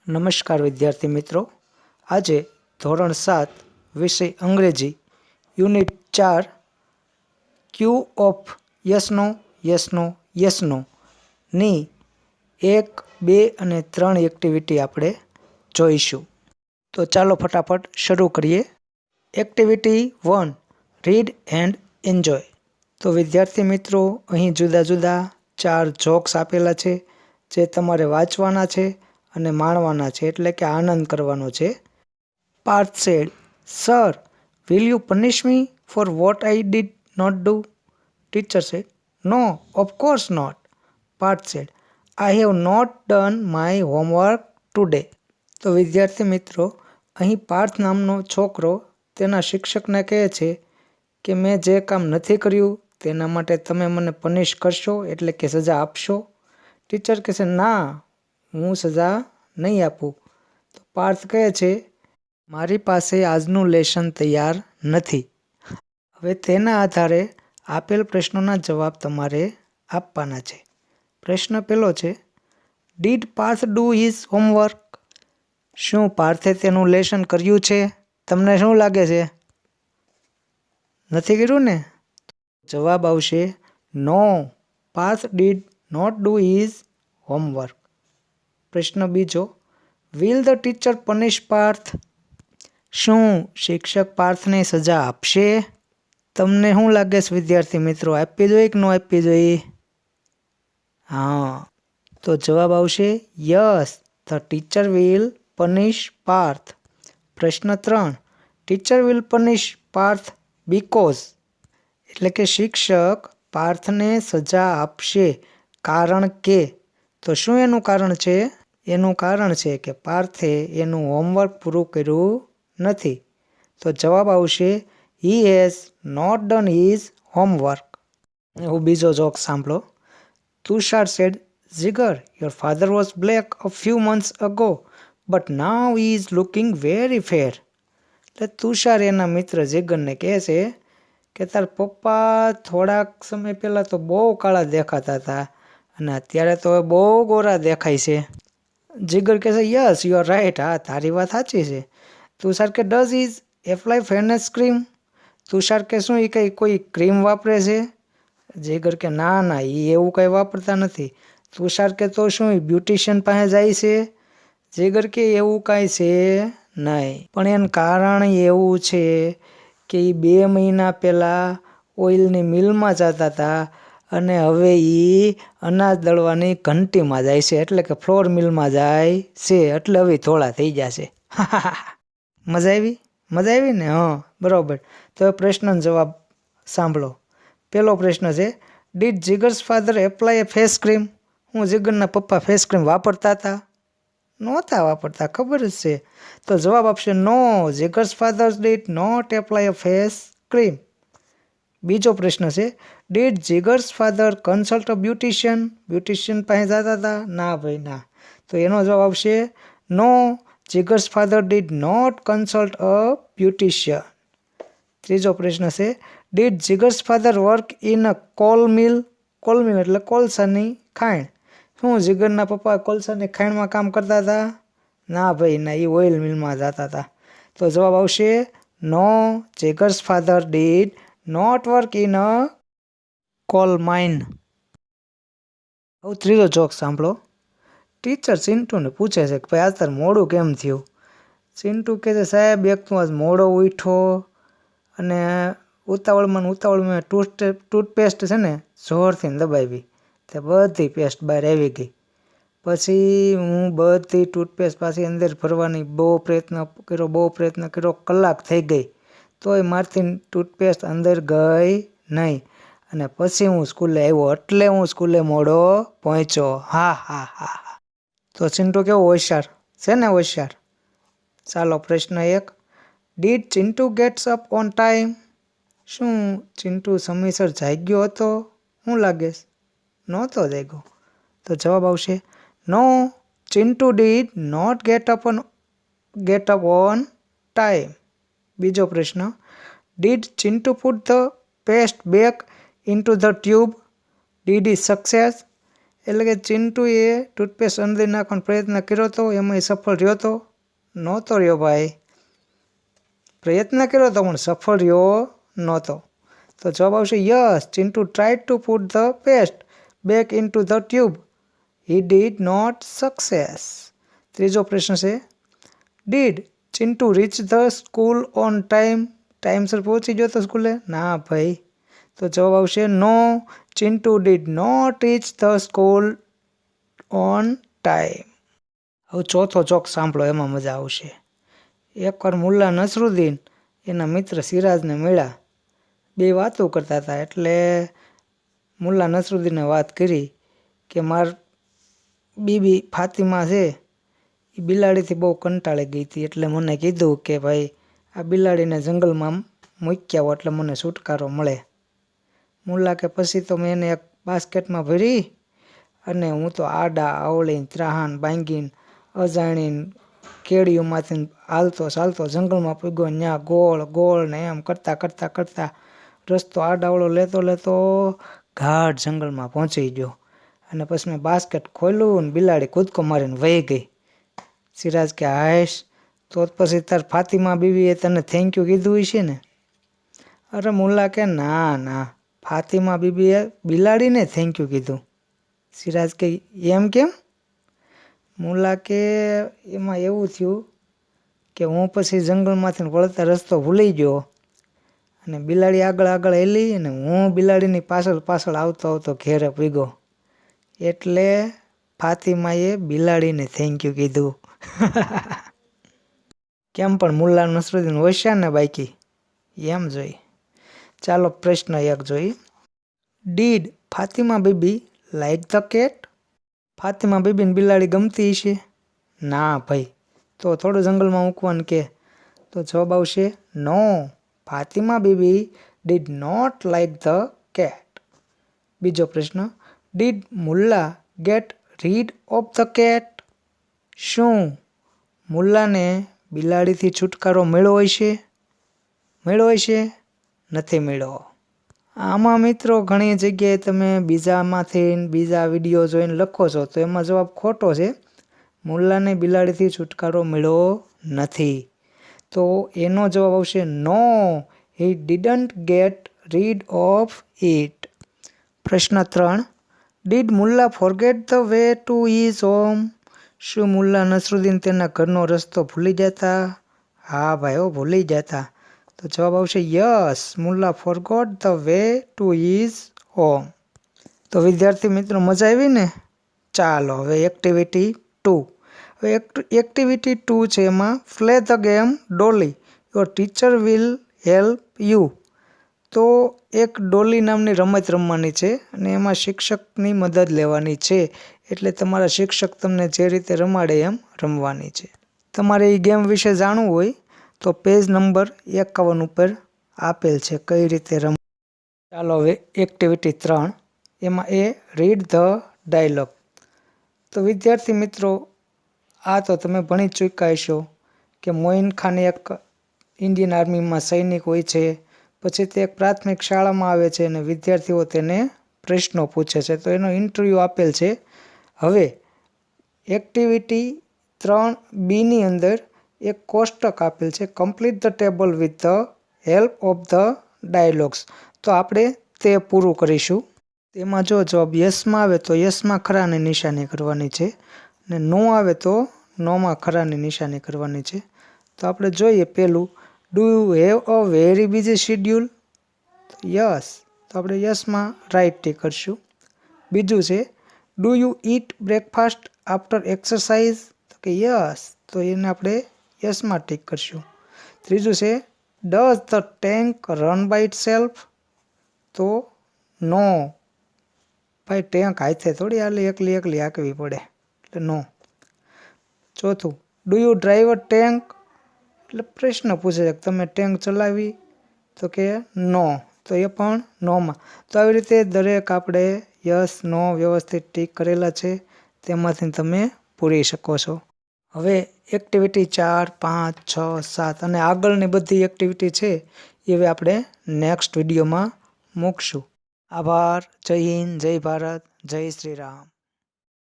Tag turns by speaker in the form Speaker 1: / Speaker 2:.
Speaker 1: નમસ્કાર વિદ્યાર્થી મિત્રો, આજે ધોરણ 7 વિષય અંગ્રેજી યુનિટ 4 ક્યુ ઓફ યસનો યસનો યસનો ની 1, 2 અને 3 એક્ટિવિટી આપણે જોઈશું. તો ચાલો ફટાફટ શરૂ કરીએ. Activity 1, read and enjoy. તો વિદ્યાર્થી મિત્રો, અહીં જુદા જુદા 4 જોક્સ આપેલા છે જે તમારે વાંચવાના છે અને માણવાના છે, એટલે કે આનંદ કરવાનો છે. Parth said, sir, will you punish me for what I did not do? Teacher said, no, of course not. Parth said, I have not done my homework today. તો વિદ્યાર્થી મિત્રો, અહીં પાર્થ નામનો છોકરો તેના શિક્ષકને કહે છે કે મેં જે કામ નથી કર્યું તેના માટે તમે મને પનિશ કરશો, એટલે કે સજા આપશો. ટીચર કહે છે, ના, હું સજા નહીં આપું. તો પાર્થ કહે છે, મારી પાસે આજનું લેસન તૈયાર નથી. હવે તેના આધારે આપેલ પ્રશ્નોના જવાબ તમારે આપવાના છે. પ્રશ્ન પહેલો છે, did Parth do his homework? શું પાર્થે તેનું લેસન કર્યું છે? તમને શું લાગે છે? નથી કર્યું ને? જવાબ આવશે no, Parth did not do his homework. પ્રશ્ન બીજો, will the teacher punish Parth? શું શિક્ષક પાર્થને સજા આપશે? તમને શું લાગે છે વિદ્યાર્થી મિત્રો, આપવી જોઈએ કે ન આપવી જોઈએ? હા, તો જવાબ આવશે yes, the teacher will punish Parth. પ્રશ્ન 3, teacher will punish Parth because, એટલે કે શિક્ષક પાર્થને સજા આપશે કારણ કે. તો શું એનું કારણ છે? એનું કારણ છે કે પાર્થે એનું હોમવર્ક પૂરું કર્યું નથી. તો જવાબ આવશે he has not done his homework. હું બીજો જોક સાંભળો. Tushar said, Jigar, your father was black a few months ago but now he is looking very fair. એટલે તુષાર એના મિત્ર જીગરને કહે છે કે તાર પપ્પા થોડાક સમય પહેલાં તો બહુ કાળા દેખાતા હતા અને અત્યારે તો બહુ ગોરા દેખાય છે. જીગર કહે છે, યસ યુ આર રાઇટ, હા તારી વાત સાચી છે. તુષાર કે does is apply fairness cream? Tushar કે શું એ કંઈ કોઈ ક્રીમ વાપરે છે? જીગર કે ના ના, એ એવું કંઈ વાપરતા નથી. તુષાર કે તો શું એ બ્યુટિશિયન પાસે જાય છે? જીગર કે એવું કાંઈ છે નહીં, પણ એનું કારણ એવું છે કે એ 2 મહિના પહેલાં ઓઇલની મિલમાં જતા હતા અને હવે એ અનાજ દળવાની ઘંટીમાં જાય છે, એટલે કે ફ્લોર મિલમાં જાય છે, એટલે હવે થોડા થઈ જશે. મજા આવી? મજા આવી ને? હા, બરાબર. તો પ્રશ્નનો જવાબ સાંભળો. પહેલો પ્રશ્ન છે, did Jigar's father apply a face cream? હું જીગરના પપ્પા ફેસ ક્રીમ વાપરતા હતા? નહોતા વાપરતા, ખબર જ છે. તો જવાબ આપશે no, Jigar's father did not apply a face cream. બીજો પ્રશ્ન છે, did Jigar's father consult a beautician? Beautician પાસે જતા હતા? ના ભાઈ ના. તો એનો જવાબ આવશે no, Jigar's father did not consult a beautician. ત્રીજો પ્રશ્ન છે, did Jigar's father work in a coal mill? Coal mill એટલે કોલસાની ખાણ. શું જીગરના પપ્પા કોલસાની ખાણમાં કામ કરતા હતા? ના ભાઈ ના, એ ઓઇલ મિલમાં જતા હતા. તો જવાબ આવશે no, Jigar's father did not work in a coal mine. હવે ત્રીજો જોક સાંભળો. ટીચર ચિંટુને પૂછે છે કે ભાઈ આજ તાર મોડું કેમ થયું? ચિંટુ કહે છે, સાહેબ એક તો આજ મોડો ઉઠ્યો અને ઉતાવળમાં ટૂથપેસ્ટ છે ને જોરથી દબાવી, તે બધી પેસ્ટ બહાર આવી ગઈ. પછી હું બધી ટૂથપેસ્ટ પાછી અંદર ભરવાની બહુ પ્રયત્ન કર્યો, કલાક થઈ ગઈ તોય મારથી ટૂથપેસ્ટ અંદર ગઈ નહીં. અને પછી હું સ્કૂલે આવ્યો, એટલે હું સ્કૂલે મોડો પહોંચ્યો. હા હા હા હા. તો ચિંટુ કેવો હોશિયાર છે ને? હોશિયાર. ચાલો પ્રશ્ન 1, did Chintu gets up on time? શું ચિંટુ સમયસર જાગ્યો હતો? શું લાગે? નહોતો જાગ્યો. તો જવાબ આવશે no, Chintu did not get up on time. બીજો પ્રશ્ન, did Chintu put the paste back into the tube? Did is success? એટલે કે ચિંટુએ ટૂથપેસ્ટ અંદર નાખવાનો પ્રયત્ન કર્યો હતો, એમાં એ સફળ રહ્યો હતો? નહોતો રહ્યો ભાઈ. પ્રયત્ન કર્યો હતો પણ સફળ રહ્યો નહોતો. તો જવાબ આવશે yes, Chintu tried to put the paste back into the tube. He did not success. ત્રીજો પ્રશ્ન છે, did Chintu reach the school on time. ટાઈમસર પહોંચી ગયો તો સ્કૂલે? ના ભાઈ. તો જવાબ આવશે no, Chintu did not reach the school on time. હવે ચોથો જોક સાંભળો, એમાં મજા આવશે. એકવાર મુલ્લા નસરુદ્દીન એના મિત્ર સિરાજને મળ્યા. બે વાતો કરતા હતા. એટલે મુલ્લા નસરુદ્દીને વાત કરી કે માર બીબી ફાતિમા છે એ બિલાડીથી બહુ કંટાળી ગઈ હતી, એટલે મને કીધું કે ભાઈ આ બિલાડીને જંગલમાં મૂકી આવો એટલે મને છુટકારો મળે. મુલ્લા કે પછી તો મેં એને એક બાસ્કેટમાં ભરી અને હું તો આડા અવળીને ત્રાહાન બાંગીને અજાણીને કેડીઓમાંથી હાલતો ચાલતો જંગલમાં પૂગ્યો. ત્યાં ગોળ ગોળ ને એમ કરતાં રસ્તો આડાવળો લેતો ગાઢ જંગલમાં પહોંચી ગયો. અને પછી મેં બાસ્કેટ ખોલ્યું ને બિલાડી કૂદકો મારીને વહી ગઈ. સિરાજ કે હાશ, તો પછી તાર ફાતિમા બીવીએ તને થેન્ક યુ કીધું હશે ને? અરે મુલ્લા કે ના, ફાતિમા બીબીએ બિલાડીને થેન્ક યુ કીધું. સિરાજ કે એમ કેમ? મુલ્લા કે એમાં એવું થયું કે હું પછી જંગલમાંથી વળતા રસ્તો ભૂલી ગયો અને બિલાડી આગળ હેલી અને હું બિલાડીની પાછળ આવતો ઘેરે પૂગ્યો. એટલે ફાતિમાએ બિલાડીને થેન્ક યુ કીધું. કેમ પણ મુલ્લા નસરુદ્દીન હોશિયાર ને બાકી એમ જોઈ. ચાલો પ્રશ્ન 1 જોઈ. Did Fatima Bibi like the cat. Fatima બીબીને બિલાડી ગમતી હશે? ના ભાઈ. તો થોડું જંગલમાં મૂકવાનું કે. તો જવાબ આવશે no, Fatima Bibi did not like the cat. બીજો પ્રશ્ન, did Mulla get rid of the cat. શું મુલ્લાને બિલાડીથી છુટકારો મળ્યો હશે? નથી મળ્યો. આમાં મિત્રો ઘણી જગ્યાએ તમે બીજા વિડીયો જોઈને લખો છો તો એમાં જવાબ ખોટો છે. મુલ્લાને બિલાડીથી છુટકારો મળ્યો નથી. તો એનો જવાબ આવશે no, he didn't get rid of it. પ્રશ્ન 3, did Mulla forget the way to his home. શું મુલ્લા નસરુદ્દીન તેના ઘરનો રસ્તો ભૂલી જતા? હા ભાઈઓ, ભૂલી જતા. તો જવાબ આવશે yes, Mulla forgot the way to his home. તો વિદ્યાર્થી મિત્રો મજા આવી ને? ચાલો હવે એક્ટિવિટી 2. હવે એક્ટિવિટી 2 છે એમાં play the game dolly, your teacher will help you. તો એક ડોલી નામની રમત રમવાની છે અને એમાં શિક્ષકની મદદ લેવાની છે. એટલે તમારા શિક્ષક તમને જે રીતે રમાડે એમ રમવાની છે. તમારે એ ગેમ વિશે જાણવું હોય તો પેજ નંબર 51 ઉપર આપેલ છે કઈ રીતે રમ. ચાલો હવે એક્ટિવિટી 3, એમાં રીડ ધ ડાયલોગ. તો વિદ્યાર્થી મિત્રો આ તો તમે ભણી ચૂક્યા હશો કે મોઇન ખાન એક ઇન્ડિયન આર્મીમાં સૈનિક હોય છે. પછી તે એક પ્રાથમિક શાળામાં આવે છે અને વિદ્યાર્થીઓ તેને પ્રશ્નો પૂછે છે. તો એનો ઇન્ટરવ્યૂ આપેલ છે. હવે એક્ટિવિટી 3B અંદર એક કોષ્ટક આપેલ છે, complete the table with the help of the dialogues. તો આપણે તે પૂરું કરીશું. તેમાં જો જવાબ યસમાં આવે તો યસમાં ખરાની નિશાની કરવાની છે અને નો આવે તો નોમાં ખરાની નિશાની કરવાની છે. તો આપણે જોઈએ પહેલું, do you have a very busy schedule. Yes, તો આપણે યસમાં રાઈટ ટીક કરશું. બીજું છે, do you it breakfast after exercise. તો કે યસ, તો એને આપણે યસમાં ટીક કરશું. ત્રીજું છે, does the tank run by itself. તો નો ભાઈ, ટેન્ક હાથે થોડી એકલી હાંકવી પડે, એટલે નો. ચોથું, do you drive a tank. એટલે પ્રશ્ન પૂછે છે કે તમે ટેન્ક ચલાવી. તો કે નો, તો એ પણ નોમાં. તો આવી રીતે દરેક આપણે યસ નો વ્યવસ્થિત ટીક કરેલા છે, તેમાંથી તમે પૂરી શકો છો. હવે એક્ટિવિટી 4, 5, 6, 7 અને આગળની બધી એક્ટિવિટી છે એ હવે આપણે નેક્સ્ટ વિડીયોમાં મૂકશું. આભાર. જય હિન્દ, જય ભારત, જય શ્રી રામ.